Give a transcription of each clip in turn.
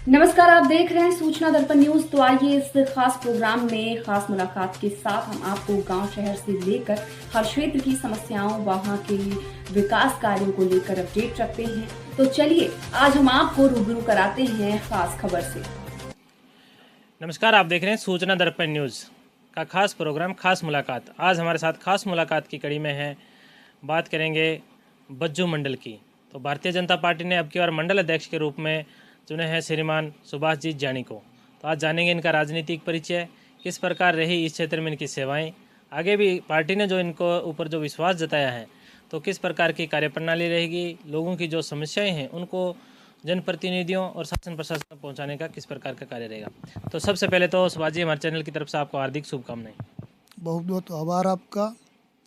नमस्कार, आप देख रहे हैं सूचना दर्पण न्यूज। तो आइए इस खास प्रोग्राम में खास मुलाकात के साथ हम आपको गांव शहर से लेकर हर क्षेत्र की समस्याओं, वहां के विकास कार्यों को लेकर अपडेट रखते हैं। तो चलिए आज हम आपको रूबरू कराते हैं खास खबर से। नमस्कार, आप देख रहे हैं सूचना दर्पण न्यूज़ का खास प्रोग्राम खास मुलाकात। आज हमारे साथ खास मुलाकात की कड़ी में है, बात करेंगे बज्जू मंडल की। तो भारतीय जनता पार्टी ने अब की बार मंडल अध्यक्ष के रूप में चुने हैं श्रीमान सुभाष जी जानी को। तो आज जानेंगे इनका राजनीतिक परिचय, किस प्रकार रही इस क्षेत्र में इनकी सेवाएं, आगे भी पार्टी ने जो इनको ऊपर जो विश्वास जताया है तो किस प्रकार की कार्यप्रणाली रहेगी, लोगों की जो समस्याएं हैं उनको जनप्रतिनिधियों और शासन प्रशासन तक पहुंचाने का किस प्रकार का कार्य रहेगा। तो सबसे पहले तो सुभाष जी, हमारे चैनल की तरफ से आपको हार्दिक शुभकामनाएं। बहुत बहुत आभार आपका।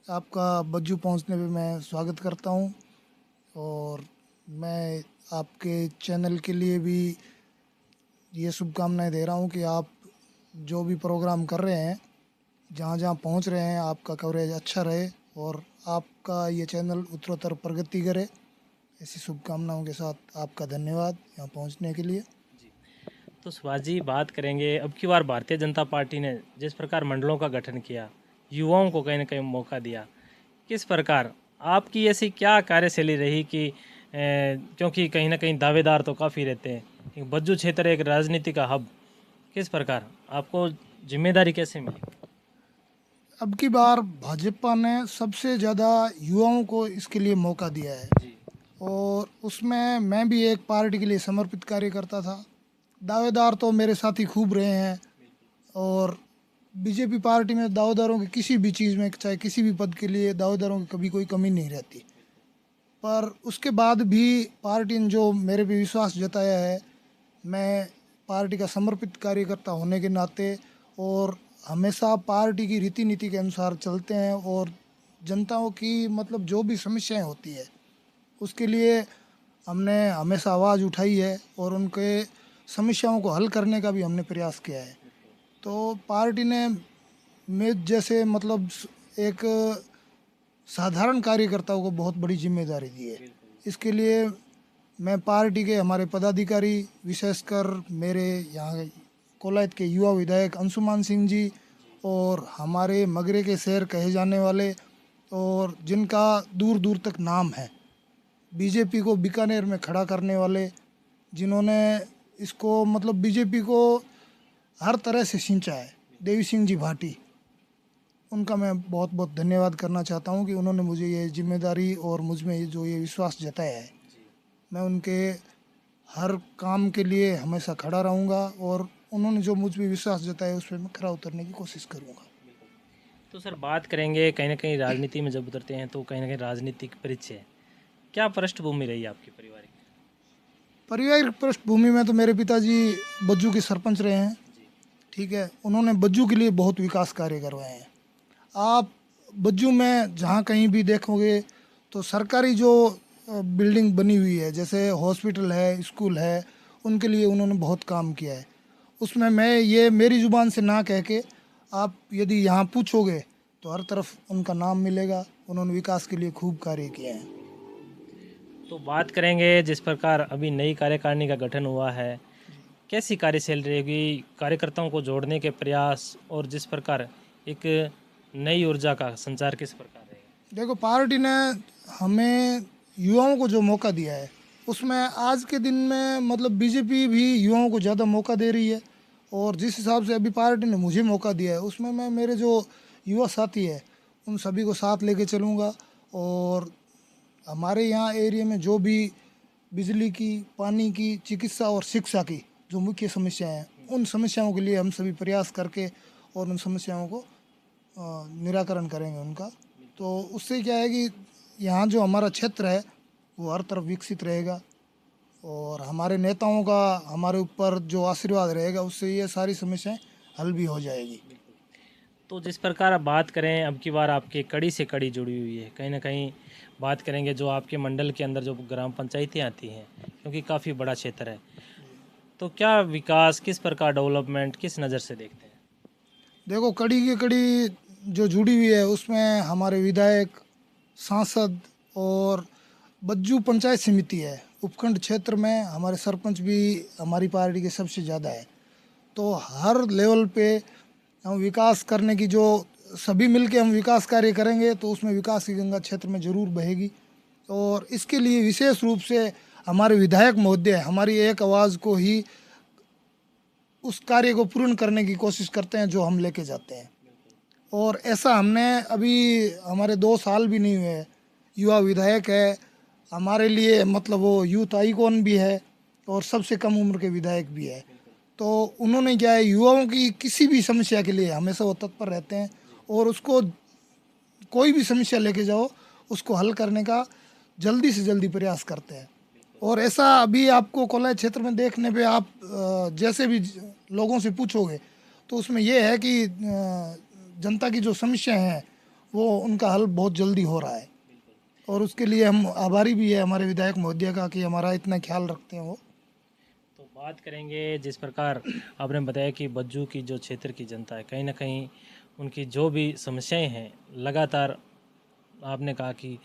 आपका बज्जू पहुंचने पे मैं स्वागत करता हूं और मैं आपके चैनल के लिए भी ये शुभकामनाएं दे रहा हूं कि आप जो भी प्रोग्राम कर रहे हैं, जहां जहां पहुंच रहे हैं, आपका कवरेज अच्छा रहे और आपका ये चैनल उत्तरोत्तर प्रगति करे। ऐसी शुभकामनाओं के साथ आपका धन्यवाद यहाँ पहुंचने के लिए। तो सुभाष जी, बात करेंगे अब की बार भारतीय जनता पार्टी ने जिस प्रकार मंडलों का गठन किया, युवाओं को कहीं ना कहीं मौका दिया, किस प्रकार आपकी ऐसी क्या कार्यशैली रही कि क्योंकि कहीं ना कहीं दावेदार तो काफ़ी रहते हैं, बज्जू क्षेत्र एक राजनीति का हब, किस प्रकार आपको जिम्मेदारी कैसे मिली? अब की बार भाजपा ने सबसे ज़्यादा युवाओं को इसके लिए मौका दिया है जी और उसमें मैं भी एक पार्टी के लिए समर्पित कार्य करता था। दावेदार तो मेरे साथी खूब रहे हैं और बीजेपी पार्टी में दावेदारों की किसी भी चीज़ में, चाहे किसी भी पद के लिए, दावेदारों की कभी कोई कमी नहीं रहती। पर उसके बाद भी पार्टी ने जो मेरे पे विश्वास जताया है, मैं पार्टी का समर्पित कार्यकर्ता होने के नाते और हमेशा पार्टी की रीति नीति के अनुसार चलते हैं और जनताओं की मतलब जो भी समस्याएं होती है उसके लिए हमने हमेशा आवाज़ उठाई है और उनके समस्याओं को हल करने का भी हमने प्रयास किया है। तो पार्टी ने मैं जैसे मतलब एक साधारण कार्यकर्ताओं को बहुत बड़ी जिम्मेदारी दी है। इसके लिए मैं पार्टी के हमारे पदाधिकारी, विशेषकर मेरे यहाँ कोलायत के युवा विधायक अंशुमान सिंह जी और हमारे मगरे के शेर कहे जाने वाले और जिनका दूर दूर तक नाम है, बीजेपी को बीकानेर में खड़ा करने वाले, जिन्होंने इसको मतलब बीजेपी को हर तरह से सिंचा है, देवी सिंह जी भाटी, उनका मैं बहुत बहुत धन्यवाद करना चाहता हूं कि उन्होंने मुझे ये जिम्मेदारी और मुझ में जो ये विश्वास जताया है। मैं उनके हर काम के लिए हमेशा खड़ा रहूंगा और उन्होंने जो मुझ पर विश्वास जताया उस पर मैं खरा उतरने की कोशिश करूंगा। तो सर, बात करेंगे कहीं ना कहीं राजनीति में जब उतरते हैं तो कहीं ना कहीं राजनीतिक परिचय, क्या पृष्ठभूमि रही आपकी पारिवारिक? पारिवारिक पृष्ठभूमि में तो मेरे पिताजी बज्जू के सरपंच रहे हैं। ठीक है, उन्होंने बज्जू के लिए बहुत विकास कार्य करवाए हैं। आप बज्जू में जहाँ कहीं भी देखोगे तो सरकारी जो बिल्डिंग बनी हुई है, जैसे हॉस्पिटल है, स्कूल है, उनके लिए उन्होंने बहुत काम किया है। उसमें मैं ये मेरी ज़ुबान से ना कह के आप यदि यहाँ पूछोगे तो हर तरफ उनका नाम मिलेगा। उन्होंने विकास के लिए खूब कार्य किए हैं। तो बात करेंगे जिस प्रकार अभी नई कार्यकारिणी का गठन हुआ है, कैसी कार्यशैली रहेगी, कार्यकर्ताओं को जोड़ने के प्रयास और जिस प्रकार एक नई ऊर्जा का संचार किस प्रकार रहेगा? देखो, पार्टी ने हमें युवाओं को जो मौका दिया है उसमें आज के दिन में मतलब बीजेपी भी युवाओं को ज़्यादा मौका दे रही है और जिस हिसाब से अभी पार्टी ने मुझे मौका दिया है उसमें मैं मेरे जो युवा साथी है उन सभी को साथ लेके चलूँगा और हमारे यहाँ एरिया में जो भी बिजली की, पानी की, चिकित्सा और शिक्षा की जो मुख्य समस्याएं हैं, उन समस्याओं के लिए हम सभी प्रयास करके और उन समस्याओं को निराकरण करेंगे उनका। तो उससे क्या है कि यहाँ जो हमारा क्षेत्र है वो हर तरफ विकसित रहेगा और हमारे नेताओं का हमारे ऊपर जो आशीर्वाद रहेगा उससे ये सारी समस्याएं हल भी हो जाएगी। तो जिस प्रकार आप बात करें, अब की बार आपके कड़ी से कड़ी जुड़ी हुई है, कहीं ना कहीं बात करेंगे जो आपके मंडल के अंदर जो ग्राम पंचायतें आती हैं, क्योंकि काफ़ी बड़ा क्षेत्र है, तो क्या विकास, किस प्रकार डेवलपमेंट किस नज़र से देखते हैं? देखो, कड़ी की कड़ी जो जुड़ी हुई है उसमें हमारे विधायक, सांसद और बज्जू पंचायत समिति है उपखंड क्षेत्र में हमारे सरपंच भी हमारी पार्टी के सबसे ज़्यादा है। तो हर लेवल पे हम विकास करने की जो सभी मिलके हम विकास कार्य करेंगे तो उसमें विकास की गंगा क्षेत्र में ज़रूर बहेगी। और इसके लिए विशेष रूप से हमारे विधायक महोदय हमारी एक आवाज़ को ही उस कार्य को पूर्ण करने की कोशिश करते हैं जो हम लेके जाते हैं। और ऐसा हमने अभी हमारे 2 साल भी नहीं हुए, युवा विधायक है हमारे लिए, मतलब वो यूथ आइकॉन भी है और सबसे कम उम्र के विधायक भी है। तो उन्होंने क्या है, युवाओं की किसी भी समस्या के लिए हमेशा वो तत्पर रहते हैं और उसको कोई भी समस्या लेके जाओ उसको हल करने का जल्दी से जल्दी प्रयास करते हैं। और ऐसा अभी आपको कोलाय क्षेत्र में देखने पे आप जैसे भी लोगों से पूछोगे तो उसमें ये है कि जनता की जो समस्या हैं वो उनका हल बहुत जल्दी हो रहा है। और उसके लिए हम आभारी भी है हमारे विधायक महोदय का कि हमारा इतना ख्याल रखते हैं वो। तो बात करेंगे जिस प्रकार आपने बताया कि बज्जू की जो क्षेत्र की जनता है कहीं ना कहीं उनकी जो भी समस्याएं हैं लगातार आपने कहा कि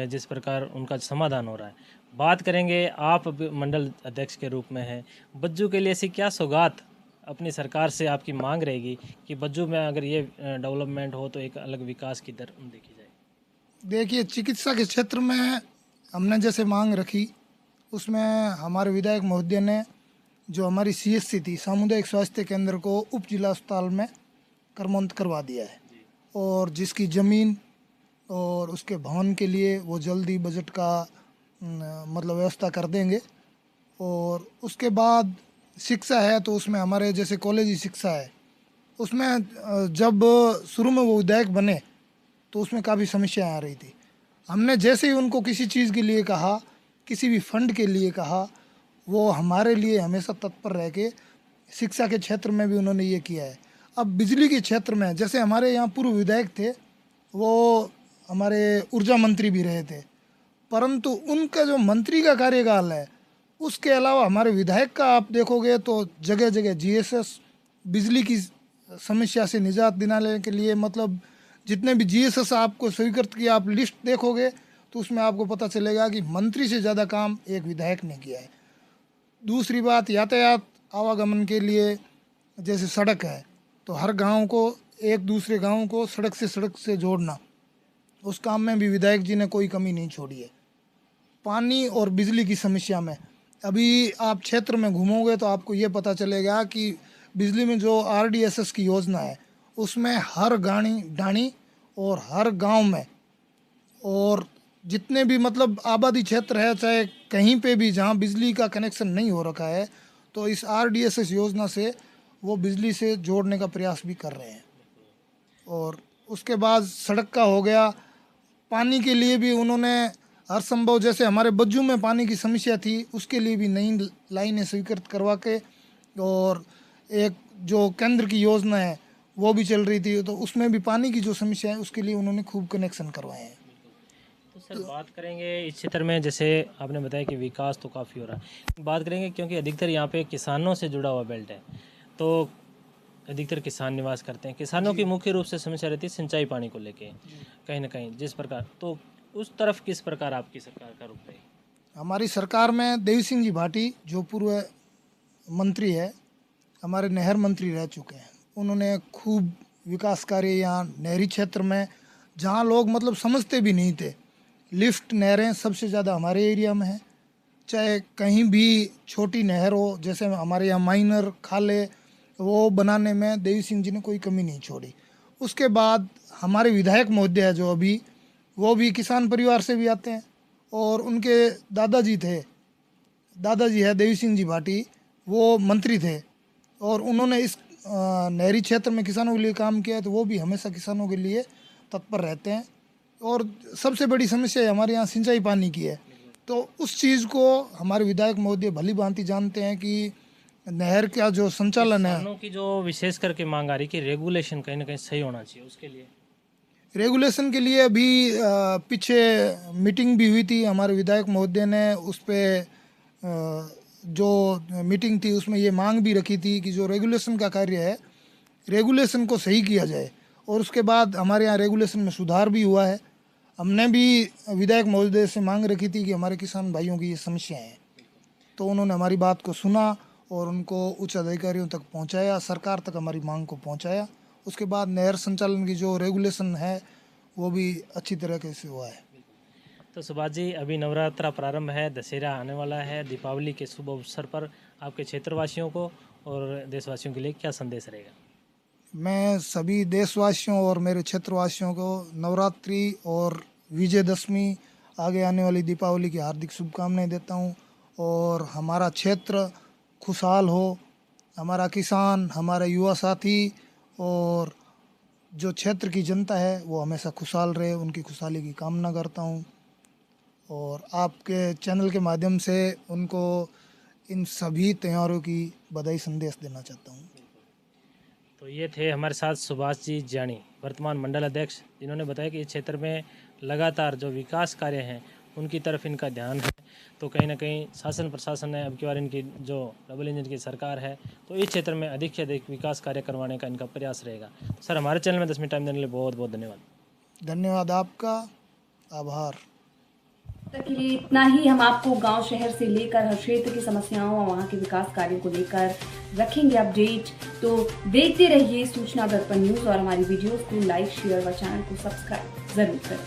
जिस प्रकार उनका समाधान हो रहा है। बात करेंगे आप मंडल अध्यक्ष के रूप में हैं, बज्जू के लिए ऐसी क्या सौगात अपनी सरकार से आपकी मांग रहेगी कि बज्जू में अगर ये डेवलपमेंट हो तो एक अलग विकास की दर देखी जाए? देखिए, चिकित्सा के क्षेत्र में हमने जैसे मांग रखी उसमें हमारे विधायक महोदय ने जो हमारी CSC थी, सामुदायिक स्वास्थ्य केंद्र को उप जिला अस्पताल में क्रमांकित करवा दिया है। और जिसकी ज़मीन और उसके भवन के लिए वो जल्दी बजट का मतलब व्यवस्था कर देंगे। और उसके बाद शिक्षा है तो उसमें हमारे जैसे कॉलेजी शिक्षा है उसमें जब शुरू में वो विधायक बने तो उसमें काफ़ी समस्याएं आ रही थी। हमने जैसे ही उनको किसी चीज़ के लिए कहा, किसी भी फंड के लिए कहा, वो हमारे लिए हमेशा तत्पर रह के शिक्षा के क्षेत्र में भी उन्होंने ये किया है। अब बिजली के क्षेत्र में जैसे हमारे यहाँ पूर्व विधायक थे वो हमारे ऊर्जा मंत्री भी रहे थे, परंतु उनका जो मंत्री का कार्यकाल है उसके अलावा हमारे विधायक का आप देखोगे तो जगह जगह GSS बिजली की समस्या से निजात दिलाने के लिए, मतलब जितने भी GSS आपको स्वीकृत किया आप लिस्ट देखोगे तो उसमें आपको पता चलेगा कि मंत्री से ज़्यादा काम एक विधायक ने किया है। दूसरी बात, यातायात आवागमन के लिए जैसे सड़क है तो हर गांव को एक दूसरे गांव को सड़क से जोड़ना, उस काम में भी विधायक जी ने कोई कमी नहीं छोड़ी है। पानी और बिजली की समस्या में अभी आप क्षेत्र में घूमोगे तो आपको ये पता चलेगा कि बिजली में जो RDSS की योजना है उसमें हर डाणी और हर गांव में और जितने भी मतलब आबादी क्षेत्र है, चाहे कहीं पे भी जहां बिजली का कनेक्शन नहीं हो रखा है, तो इस RDSS योजना से वो बिजली से जोड़ने का प्रयास भी कर रहे हैं। और उसके बाद सड़क का हो गया, पानी के लिए भी उन्होंने हर संभव, जैसे हमारे बज्जू में पानी की समस्या थी उसके लिए भी नई लाइनें स्वीकृत करवा के, और एक जो केंद्र की योजना है वो भी चल रही थी तो उसमें भी पानी की जो समस्या है उसके लिए उन्होंने खूब कनेक्शन करवाए हैं। तो सर बात करेंगे इस क्षेत्र में, जैसे आपने बताया कि विकास तो काफ़ी हो रहा है, बात करेंगे क्योंकि अधिकतर यहाँ पे किसानों से जुड़ा हुआ बेल्ट है तो अधिकतर किसान निवास करते हैं। किसानों की मुख्य रूप से समस्या रहती है सिंचाई पानी को लेके कहीं ना कहीं, जिस प्रकार तो उस तरफ किस प्रकार आपकी सरकार का रुख रही? हमारी सरकार में देवी सिंह जी भाटी जो पूर्व मंत्री है, हमारे नहर मंत्री रह चुके हैं, उन्होंने खूब विकास कार्य यहाँ नहरी क्षेत्र में जहाँ लोग मतलब समझते भी नहीं थे, लिफ्ट नहरें सबसे ज़्यादा हमारे एरिया में है। चाहे कहीं भी छोटी नहर हो, जैसे हमारे यहाँ माइनर खाले, वो बनाने में देवी सिंह जी ने कोई कमी नहीं छोड़ी। उसके बाद हमारे विधायक महोदय है जो अभी, वो भी किसान परिवार से भी आते हैं और उनके दादाजी है देवी सिंह जी भाटी, वो मंत्री थे और उन्होंने इस नहरी क्षेत्र में किसानों के लिए काम किया है, तो वो भी हमेशा किसानों के लिए तत्पर रहते हैं। और सबसे बड़ी समस्या हमारे यहाँ सिंचाई पानी की है, तो उस चीज़ को हमारे विधायक महोदय भली भांति जानते हैं कि नहर का जो संचालन है, किसानों की जो विशेष करके मांग आ रही कि रेगुलेशन कहीं ना कहीं सही होना चाहिए, उसके लिए रेगुलेशन के लिए अभी पीछे मीटिंग भी हुई थी हमारे विधायक महोदय ने, उस पर जो मीटिंग थी उसमें ये मांग भी रखी थी कि जो रेगुलेशन का कार्य है, रेगुलेशन को सही किया जाए। और उसके बाद हमारे यहाँ रेगुलेशन में सुधार भी हुआ है। हमने भी विधायक महोदय से मांग रखी थी कि हमारे किसान भाइयों की ये समस्याएं हैं तो उन्होंने हमारी बात को सुना और उनको उच्च अधिकारियों तक पहुंचाया, सरकार तक हमारी मांग को पहुंचाया। उसके बाद नहर संचालन की जो रेगुलेशन है वो भी अच्छी तरीके से हुआ है। तो सुभाष जी, अभी नवरात्रा प्रारंभ है, दशहरा आने वाला है, दीपावली के शुभ अवसर पर आपके क्षेत्रवासियों को और देशवासियों के लिए क्या संदेश रहेगा? मैं सभी देशवासियों और मेरे क्षेत्रवासियों को नवरात्रि और विजयदशमी, आगे आने वाली दीपावली की हार्दिक शुभकामनाएं देता हूं। और हमारा क्षेत्र खुशहाल हो, हमारा किसान, हमारे युवा साथी और जो क्षेत्र की जनता है वो हमेशा खुशहाल रहे, उनकी खुशहाली की कामना करता हूं। और आपके चैनल के माध्यम से उनको इन सभी त्योहारों की बधाई संदेश देना चाहता हूं। तो ये थे हमारे साथ सुभाष जी जानी, वर्तमान मंडल अध्यक्ष, जिन्होंने बताया कि इस क्षेत्र में लगातार जो विकास कार्य हैं उनकी तरफ इनका ध्यान है। तो कहीं ना कहीं शासन प्रशासन ने अब की बार इनकी जो डबल इंजन की सरकार है तो इस क्षेत्र में अधिक से अधिक विकास कार्य करवाने का इनका प्रयास रहेगा। सर, हमारे चैनल में 10 मिनट टाइम देने के लिए बहुत बहुत धन्यवाद। धन्यवाद आपका, आभार। तक के लिए इतना ही। हम आपको गांव शहर से लेकर हर क्षेत्र की समस्याओं और वहां के विकास कार्यों को लेकर रखेंगे अपडेट। तो देखते रहिए सूचना दर्पण न्यूज और हमारी वीडियोस को लाइक, शेयर व चैनल को सब्सक्राइब जरूर करें।